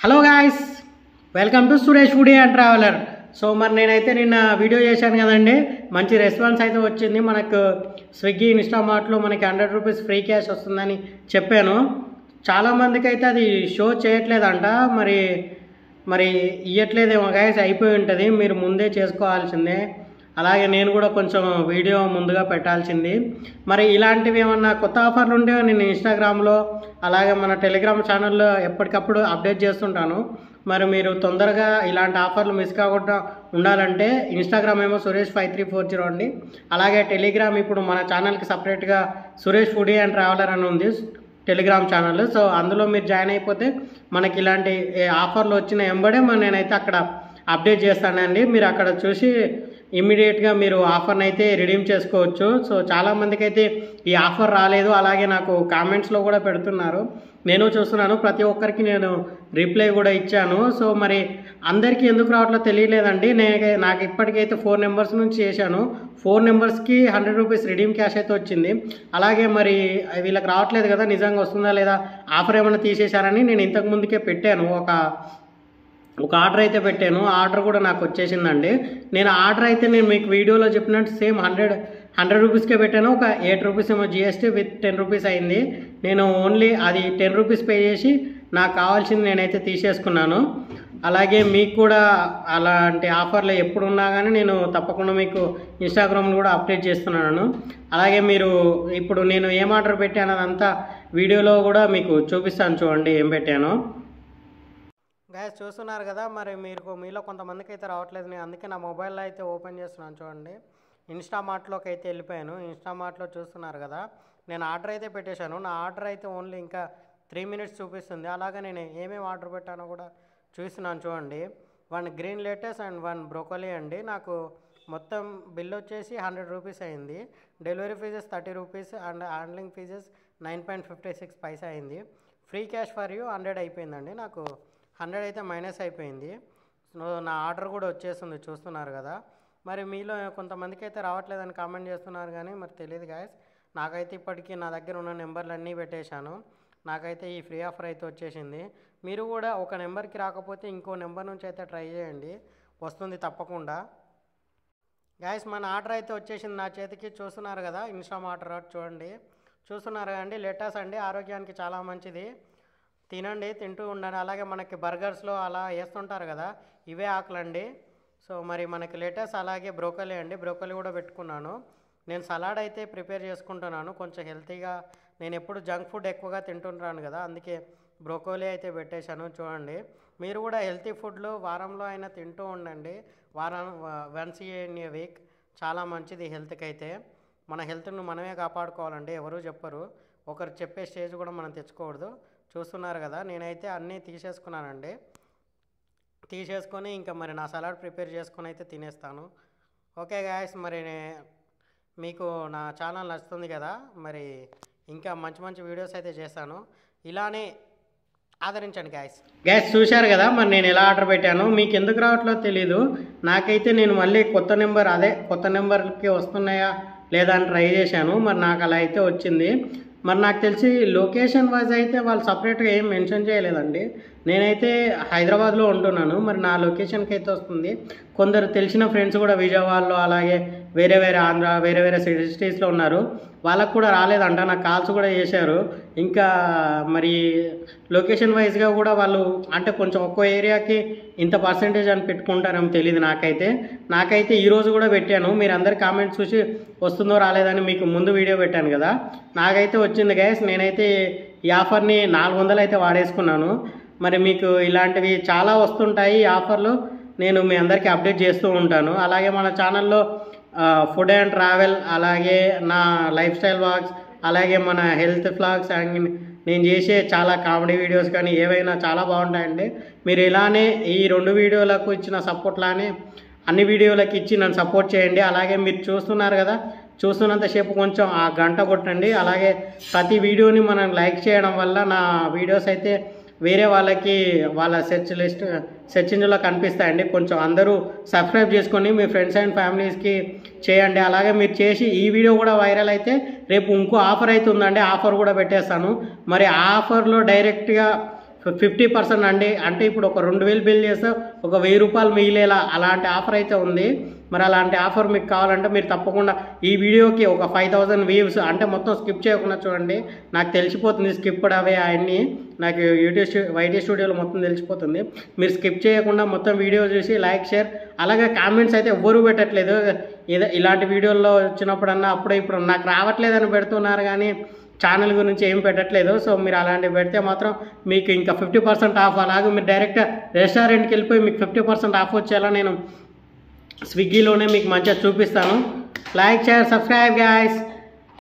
Hello guys, welcome to Suresh foodie and traveller. So మరి నేనైతే నిన్న వీడియో చేశాను కదండి, మంచి రెస్పాన్స్ అయితే వచ్చింది. మనకు స్విగ్గీ ఇన్స్టామార్ట్లో మనకి 100 రూపీస్ ఫ్రీ క్యాష్ వస్తుందని చెప్పాను. చాలామందికి అయితే అది షో చేయట్లేదంట, మరి ఇవ్వట్లేదేమో గాయస్, అయిపోయి ఉంటుంది. మీరు ముందే చేసుకోవాల్సిందే. అలాగే నేను కూడా కొంచెం వీడియో ముందుగా పెట్టాల్సింది. మరి ఇలాంటివి ఏమన్నా కొత్త ఆఫర్లు ఉంటే నేను ఇన్స్టాగ్రామ్లో అలాగే మన టెలిగ్రామ్ ఛానల్లో ఎప్పటికప్పుడు అప్డేట్ చేస్తుంటాను. మరి మీరు తొందరగా ఇలాంటి ఆఫర్లు మిస్ కాకుండా ఉండాలంటే ఇన్స్టాగ్రామ్ ఏమో సురేష్5340 అండి. అలాగే టెలిగ్రామ్ ఇప్పుడు మన ఛానల్కి సపరేట్గా సురేష్ ఫుడీ అండ్ ట్రావెలర్ అని ఉంది టెలిగ్రామ్ ఛానల్. సో అందులో మీరు జాయిన్ అయిపోతే మనకి ఇలాంటి ఆఫర్లు వచ్చిన వెంబడే నేనైతే అక్కడ అప్డేట్ చేస్తానండి. మీరు అక్కడ చూసి ఇమ్మీడియట్గా మీరు ఆఫర్ని అయితే రిడీమ్ చేసుకోవచ్చు. సో చాలామందికి అయితే ఈ ఆఫర్ రాలేదు, అలాగే నాకు కామెంట్స్లో కూడా పెడుతున్నారు, నేను చూస్తున్నాను. ప్రతి ఒక్కరికి నేను రిప్లై కూడా ఇచ్చాను. సో మరి అందరికీ ఎందుకు రావట్లో తెలియలేదండి. నాకు ఇప్పటికైతే 4 నెంబర్స్ నుంచి చేశాను. 4 నెంబర్స్కి 100 రూపీస్ రిడీమ్ క్యాష్ అయితే వచ్చింది. అలాగే మరి వీళ్ళకి రావట్లేదు కదా, నిజంగా వస్తుందా లేదా, ఆఫర్ ఏమైనా తీసేశారని నేను ఇంతకు ముందుకే పెట్టాను. ఒక ఆర్డర్ అయితే పెట్టాను. ఆర్డర్ కూడా నాకు వచ్చేసిందండి. నేను ఆర్డర్ అయితే నేను మీకు వీడియోలో చెప్పినట్టు సేమ్ 100 రూపీస్కే పెట్టాను. ఒక 8 రూపీస్ ఏమో జిఎస్టీ విత్ 10 రూపీస్ అయింది. నేను ఓన్లీ అది 10 రూపీస్ పే చేసి నాకు కావాల్సింది నేనైతే తీసేసుకున్నాను. అలాగే మీకు కూడా అలాంటి ఆఫర్లు ఎప్పుడున్నా కానీ నేను తప్పకుండా మీకు ఇన్స్టాగ్రామ్లో కూడా అప్డేట్ చేస్తున్నాను. అలాగే మీరు ఇప్పుడు నేను ఏం ఆర్డర్ పెట్టాను అదంతా వీడియోలో కూడా మీకు చూపిస్తాను. చూడండి ఏం పెట్టాను. గాయస్ చూస్తున్నారు కదా, మరి మీలో కొంతమందికి అయితే రావట్లేదు. నేను అందుకే నా మొబైల్లో అయితే ఓపెన్ చేస్తున్నాను. చూడండి, ఇన్స్టామార్ట్లోకి అయితే వెళ్ళిపోయాను. ఇన్స్టామార్ట్లో చూస్తున్నారు కదా, నేను ఆర్డర్ అయితే పెట్టేశాను. నా ఆర్డర్ అయితే ఓన్లీ ఇంకా 3 మినిట్స్ చూపిస్తుంది. అలాగే నేను ఏమేమి ఆర్డర్ పెట్టానో కూడా చూస్తున్నాను. చూడండి, 1 గ్రీన్ లెటస్ అండ్ 1 బ్రోకోలీ అండి. నాకు మొత్తం బిల్ వచ్చేసి 100 రూపీస్ అయింది. Delivery fees 30 rupees and handling fees 9.56 పైసా అయింది. ఫ్రీ క్యాష్ ఫర్ యూ 100 అయిపోయిందండి. నాకు 100 అయితే మైనస్ అయిపోయింది. నా ఆర్డర్ కూడా వచ్చేస్తుంది, చూస్తున్నారు కదా. మరి మీలో కొంతమందికి అయితే రావట్లేదని కామెంట్ చేస్తున్నారు, కానీ మరి తెలియదు గాయస్. నాకైతే ఇప్పటికీ నా దగ్గర ఉన్న నెంబర్లు అన్నీ పెట్టేశాను. నాకైతే ఈ ఫ్రీ ఆఫర్ అయితే వచ్చేసింది. మీరు కూడా ఒక నెంబర్కి రాకపోతే ఇంకో నెంబర్ నుంచి అయితే ట్రై చేయండి, వస్తుంది తప్పకుండా. గాయస్ మన ఆర్డర్ అయితే వచ్చేసింది నా చేతికి. చూస్తున్నారు కదా, ఇన్స్టామార్ట్ ఆర్డర్ చూడండి. చూస్తున్నారు అండి, లెటస్ అండి, ఆరోగ్యానికి చాలా మంచిది. తినండి, తింటూ ఉండండి. అలాగే మనకి బర్గర్స్లో అలా వేస్తుంటారు కదా, ఇవే ఆకులండి. సో మరి మనకి లెటస్ అలాగే బ్రోకలీ అండి. బ్రోకలీ కూడా పెట్టుకున్నాను. నేను సలాడ్ అయితే ప్రిపేర్ చేసుకుంటున్నాను కొంచెం హెల్తీగా. నేను ఎప్పుడు జంక్ ఫుడ్ ఎక్కువగా తింటుంటాను కదా, అందుకే బ్రోకలీ అయితే పెట్టేశాను. చూడండి, మీరు కూడా హెల్తీ ఫుడ్లు వారంలో అయినా తింటూ ఉండండి. వన్స్ ఇన్ ఏ వీక్ చాలా మంచిది హెల్త్కి అయితే. మన హెల్త్ను మనమే కాపాడుకోవాలండి, ఎవరు చెప్పరు. ఒకరు చెప్పే స్టేజ్ కూడా మనం తెచ్చుకోకూడదు. చూస్తున్నారు కదా, నేనైతే అన్నీ తీసేసుకున్నానండి. తీసేసుకొని ఇంకా మరి నా సలాడ్ ప్రిపేర్ చేసుకొని అయితే తినేస్తాను. ఓకే గాయస్, మరి మీకు నా ఛానల్ నచ్చుతుంది కదా, మరి ఇంకా మంచి మంచి వీడియోస్ అయితే చేస్తాను. ఇలానే ఆదరించండి గాయస్. చూశారు కదా, మరి నేను ఎలా ఆర్డర్ పెట్టాను. మీకు ఎందుకు రావట్లేదు తెలీదు. నాకైతే నేను మళ్ళీ కొత్త నెంబర్కి వస్తున్నాయా లేదా అని ట్రై చేశాను. మరి నాకు అలా అయితే వచ్చింది. మరి నాకు తెలిసి లొకేషన్ వైజ్ అయితే వాళ్ళు సపరేట్గా ఏం మెన్షన్ చేయలేదండి. నేనైతే హైదరాబాద్లో ఉంటున్నాను, మరి నా లొకేషన్కి అయితే వస్తుంది. కొందరు తెలిసిన ఫ్రెండ్స్ కూడా విజయవాడలో అలాగే వేరే ఆంధ్ర వేరే సిటీస్లో ఉన్నారు, వాళ్ళకు కూడా రాలేదంట. నాకు కాల్స్ కూడా చేశారు. ఇంకా మరి లొకేషన్ వైజ్గా కూడా వాళ్ళు అంటే కొంచెం ఒక్కో ఏరియాకి ఇంత పర్సెంటేజ్ అని పెట్టుకుంటారేమో తెలియదు. నాకైతే ఈరోజు కూడా పెట్టాను. మీరు అందరు కామెంట్స్ చూసి వస్తుందో రాలేదని మీకు ముందు వీడియో పెట్టాను కదా, నాకైతే వచ్చింది గైస్. నేనైతే ఈ ఆఫర్ని 400 అయితే వాడేసుకున్నాను. మరి మీకు ఇలాంటివి చాలా వస్తుంటాయి ఆఫర్లు, నేను మీ అందరికీ అప్డేట్ చేస్తూ ఉంటాను. అలాగే మన ఛానల్లో ఫుడ్ అండ్ ట్రావెల్, అలాగే నా లైఫ్ స్టైల్ వ్లాగ్స్, అలాగే మన హెల్త్ వ్లాగ్స్ అండ్ నేను చేసే చాలా కామెడీ వీడియోస్ కానీ ఏవైనా చాలా బాగుంటాయండి. మీరు ఇలానే ఈ 2 వీడియోలకు ఇచ్చిన సపోర్ట్లానే అన్ని వీడియోలకు ఇచ్చి నన్ను సపోర్ట్ చేయండి. అలాగే మీరు చూస్తున్నారు కదా, చూస్తున్నంతసేపు కొంచెం ఆ గంట కొట్టండి. అలాగే ప్రతి వీడియోని మనం లైక్ చేయడం వల్ల నా వీడియోస్ అయితే వేరే వాళ్ళకి వాళ్ళ సెర్చ్ ఇంజిన్లో కనిపిస్తాయండి. కొంచెం అందరూ సబ్స్క్రైబ్ చేసుకొని మీ ఫ్రెండ్స్ అండ్ ఫ్యామిలీస్కి చేయండి. అలాగే మీరు చేసి ఈ వీడియో కూడా వైరల్ అయితే రేపు ఇంకో ఆఫర్ అయితే ఉందండి, ఆఫర్ కూడా పెట్టేస్తాను. మరి ఆ ఆఫర్లో డైరెక్ట్గా 50% అండి. అంటే ఇప్పుడు ఒక 2000 బిల్ చేస్తే ఒక 1000 రూపాయలు మిగిలేలా అలాంటి ఆఫర్ అయితే ఉంది. మరి అలాంటి ఆఫర్ మీకు కావాలంటే మీరు తప్పకుండా ఈ వీడియోకి ఒక 5000 వ్యూస్ అంటే మొత్తం స్కిప్ చేయకుండా చూడండి. నాకు తెలిసిపోతుంది స్కిప్డ్ అవే అవన్నీ నాకు వైటీ స్టూడియోలో మొత్తం తెలిసిపోతుంది. మీరు స్కిప్ చేయకుండా మొత్తం వీడియో చూసి లైక్ షేర్ అలాగే కామెంట్స్ అయితే ఎవ్వరూ పెట్టట్లేదు. ఇలాంటి వీడియోల్లో వచ్చినప్పుడన్నా అప్పుడే ఇప్పుడు నాకు రావట్లేదని పెడుతున్నారు కానీ ఛానల్ గురించి ఏం పెట్టట్లేదు. సో మీరు అలాంటివి పెడితే మాత్రం మీకు ఇంకా 50% ఆఫ్, అలాగే మీరు డైరెక్ట్ రెస్టారెంట్కి వెళ్ళిపోయి మీకు 50% ఆఫ్ వచ్చేలా నేను స్విగ్గీలోనే మీకు మంచిగా చూపిస్తాను. Like share subscribe guys.